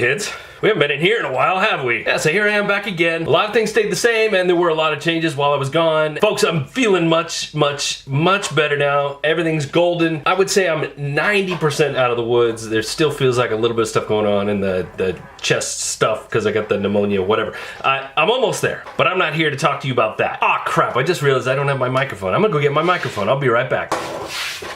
kids. We haven't been in here in a while, have we? Yeah, so here I am back again. A lot of things stayed the same, and there were a lot of changes while I was gone. Folks, I'm feeling much better now. Everything's golden. I would say I'm 90% out of the woods. There still feels like a little bit of stuff going on in the chest stuff because I got the pneumonia, whatever. I'm almost there, but I'm not here to talk to you about that. Ah, crap, I just realized I don't have my microphone. I'm gonna go get my microphone. I'll be right back.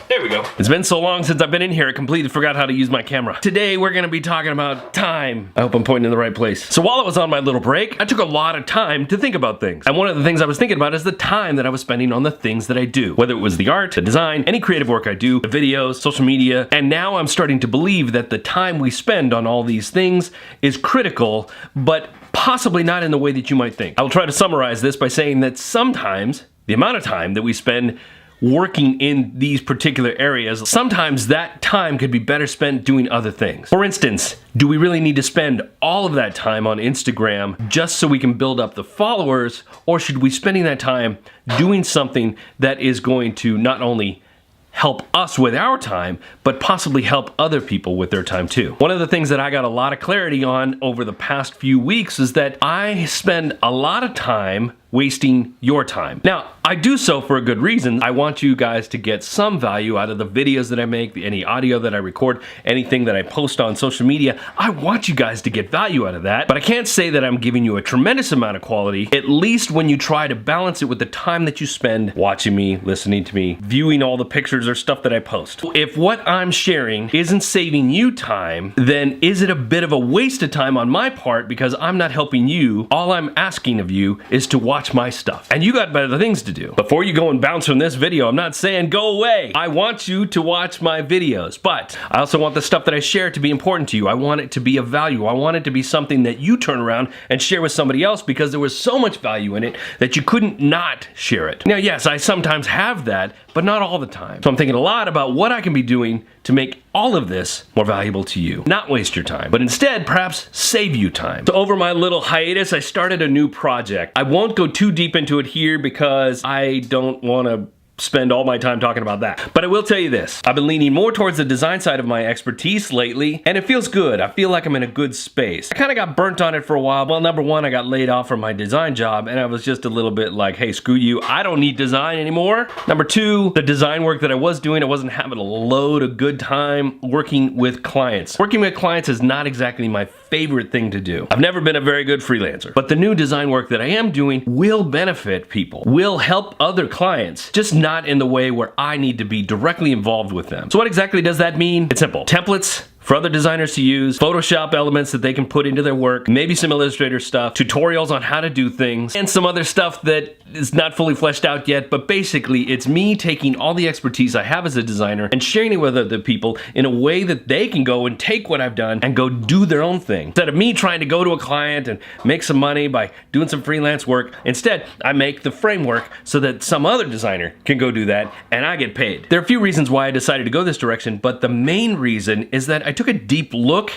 There we go. It's been so long since I've been in here, I completely forgot how to use my camera. Today, we're gonna be talking about time. I hope I'm pointing in the right place. So while I was on my little break, I took a lot of time to think about things. And one of the things I was thinking about is the time that I was spending on the things that I do. Whether it was the art, the design, any creative work I do, the videos, social media, and now I'm starting to believe that the time we spend on all these things is critical, but possibly not in the way that you might think. I will try to summarize this by saying that sometimes the amount of time that we spend working in these particular areas, sometimes that time could be better spent doing other things. For instance, do we really need to spend all of that time on Instagram just so we can build up the followers, or should we be spending that time doing something that is going to not only help us with our time, but possibly help other people with their time too? One of the things that I got a lot of clarity on over the past few weeks is that I spend a lot of time wasting your time. Now, I do so for a good reason. I want you guys to get some value out of the videos that I make, any audio that I record, anything that I post on social media. I want you guys to get value out of that, but I can't say that I'm giving you a tremendous amount of quality, at least when you try to balance it with the time that you spend watching me, listening to me, viewing all the pictures or stuff that I post. If what I'm sharing isn't saving you time, then is it a bit of a waste of time on my part because I'm not helping you? All I'm asking of you is to watch my stuff. And you got better things to do. Before you go and bounce from this video, I'm not saying go away. I want you to watch my videos, but I also want the stuff that I share to be important to you. I want it to be of value. I want it to be something that you turn around and share with somebody else because there was so much value in it that you couldn't not share it. Now, yes, I sometimes have that, but not all the time. So I'm thinking a lot about what I can be doing to make all of this more valuable to you. Not waste your time, but instead perhaps save you time. So over my little hiatus, I started a new project. I won't go too deep into it here because I don't want to spend all my time talking about that. But I will tell you this, I've been leaning more towards the design side of my expertise lately, and it feels good. I feel like I'm in a good space. I kind of got burnt on it for a while. Well, number one, I got laid off from my design job, and I was just a little bit like, hey, screw you, I don't need design anymore. Number two, the design work that I was doing, I wasn't having a load of good time working with clients. Working with clients is not exactly my favorite thing to do. I've never been a very good freelancer, but the new design work that I am doing will benefit people, will help other clients, just not in the way where I need to be directly involved with them. So what exactly does that mean? It's simple. Templates for other designers to use, Photoshop elements that they can put into their work, maybe some Illustrator stuff, tutorials on how to do things, and some other stuff that is not fully fleshed out yet, but basically it's me taking all the expertise I have as a designer and sharing it with other people in a way that they can go and take what I've done and go do their own thing. Instead of me trying to go to a client and make some money by doing some freelance work, instead I make the framework so that some other designer can go do that and I get paid. There are a few reasons why I decided to go this direction, but the main reason is that I took a deep look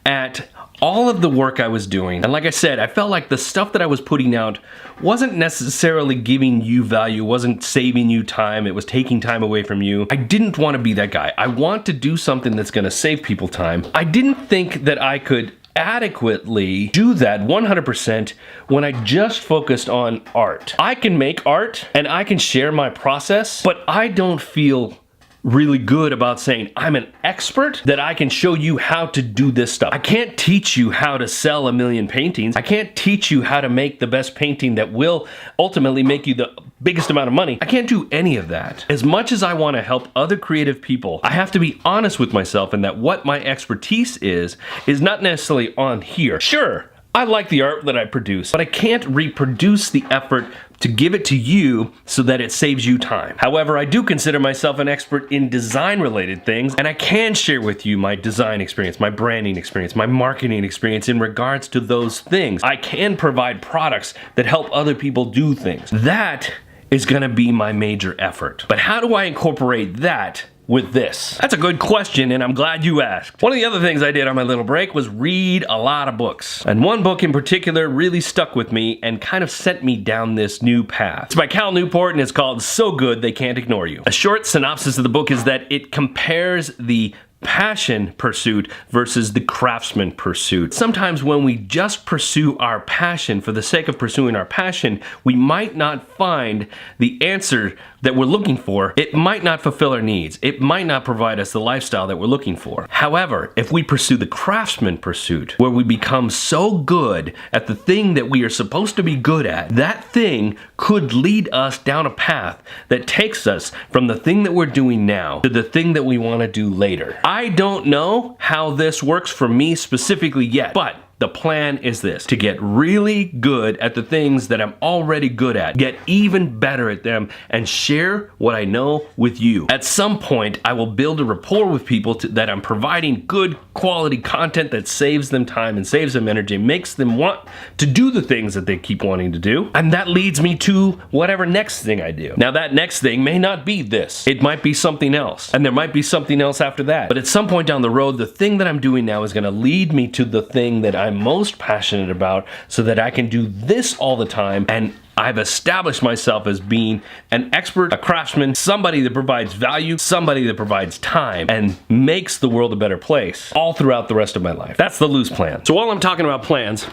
at all of the work I was doing. And like I said, I felt like the stuff that I was putting out wasn't necessarily giving you value, wasn't saving you time, it was taking time away from you. I didn't want to be that guy. I want to do something that's going to save people time. I didn't think that I could adequately do that 100% when I just focused on art. I can make art and I can share my process, but I don't feel really good about saying I'm an expert, that I can show you how to do this stuff. I can't teach you how to sell 1 million paintings. I can't teach you how to make the best painting that will ultimately make you the biggest amount of money. I can't do any of that. As much as I want to help other creative people, I have to be honest with myself in that what my expertise is not necessarily on here. Sure, I like the art that I produce, but I can't reproduce the effort to give it to you so that it saves you time. However, I do consider myself an expert in design-related things, and I can share with you my design experience, my branding experience, my marketing experience in regards to those things. I can provide products that help other people do things. That is gonna be my major effort. But how do I incorporate that with this? That's a good question, and I'm glad you asked. One of the other things I did on my little break was read a lot of books. And one book in particular really stuck with me and kind of sent me down this new path. It's by Cal Newport and it's called So Good They Can't Ignore You. A short synopsis of the book is that it compares the passion pursuit versus the craftsman pursuit. Sometimes when we just pursue our passion for the sake of pursuing our passion, we might not find the answer that we're looking for. It might not fulfill our needs. It might not provide us the lifestyle that we're looking for. However, if we pursue the craftsman pursuit, where we become so good at the thing that we are supposed to be good at, that thing could lead us down a path that takes us from the thing that we're doing now to the thing that we want to do later. I don't know how this works for me specifically yet, but the plan is this: to get really good at the things that I'm already good at, get even better at them, and share what I know with you. At some point, I will build a rapport with people that I'm providing good quality content that saves them time and saves them energy, makes them want to do the things that they keep wanting to do. And that leads me to whatever next thing I do. Now, that next thing may not be this. It might be something else. And there might be something else after that. But at some point down the road, the thing that I'm doing now is going to lead me to the thing that I'm most passionate about, so that I can do this all the time. And I've established myself as being an expert, a craftsman, somebody that provides value, somebody that provides time and makes the world a better place all throughout the rest of my life. That's the loose plan. So while I'm talking about plans,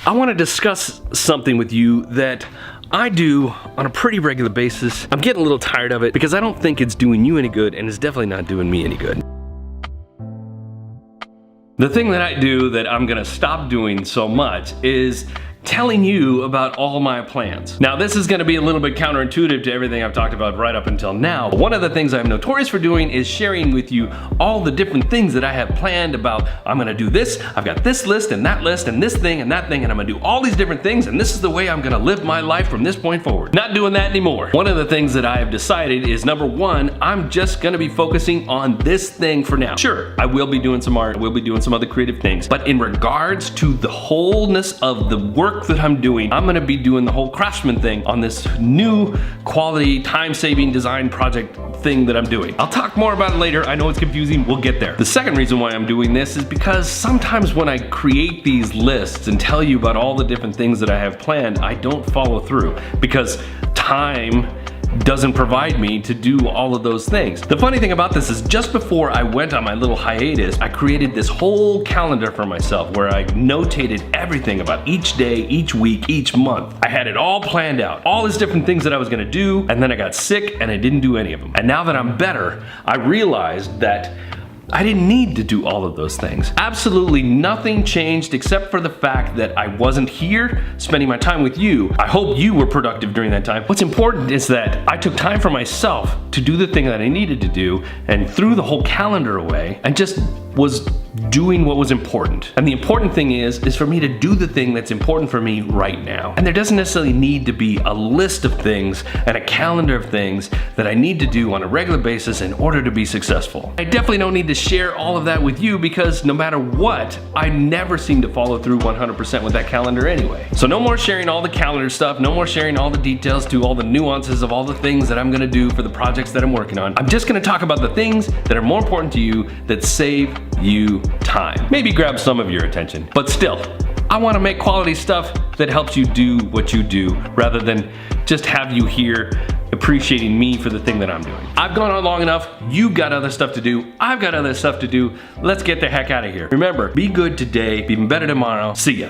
I want to discuss something with you that I do on a pretty regular basis. I'm getting a little tired of it because I don't think it's doing you any good, and it's definitely not doing me any good. The thing that I do that I'm gonna stop doing so much is telling you about all my plans. Now, this is gonna be a little bit counterintuitive to everything I've talked about right up until now. But one of the things I'm notorious for doing is sharing with you all the different things that I have planned about. I'm gonna do this, I've got this list and this thing and that thing, and I'm gonna do all these different things, and this is the way I'm gonna live my life from this point forward. Not doing that anymore. One of the things that I have decided is, number one, I'm just gonna be focusing on this thing for now. Sure, I will be doing some art, I will be doing some other creative things, but in regards to the wholeness of the work that I'm doing, I'm gonna be doing the whole craftsman thing on this new quality, time-saving design project thing that I'm doing. I'll talk more about it later. I know it's confusing, we'll get there. The second reason why I'm doing this is because sometimes when I create these lists and tell you about all the different things that I have planned, I don't follow through because time doesn't provide me to do all of those things. The funny thing about this is, just before I went on my little hiatus, I created this whole calendar for myself where I notated everything about each day, each week, each month. I had it all planned out, all these different things that I was gonna do, and then I got sick and I didn't do any of them. And now that I'm better, I realized that I didn't need to do all of those things. Absolutely nothing changed except for the fact that I wasn't here spending my time with you. I hope you were productive during that time. What's important is that I took time for myself to do the thing that I needed to do and threw the whole calendar away and just was doing what was important. And the important thing is for me to do the thing that's important for me right now. And there doesn't necessarily need to be a list of things and a calendar of things that I need to do on a regular basis in order to be successful. I definitely don't need to share all of that with you because no matter what, I never seem to follow through 100% with that calendar anyway. So no more sharing all the calendar stuff, no more sharing all the details to all the nuances of all the things that I'm gonna do for the projects that I'm working on. I'm just gonna talk about the things that are more important to you that save you time. Maybe grab some of your attention, but still, I want to make quality stuff that helps you do what you do rather than just have you here appreciating me for the thing that I'm doing. I've gone on long enough. You've got other stuff to do. I've got other stuff to do. Let's get the heck out of here. Remember, be good today, be even better tomorrow. See ya.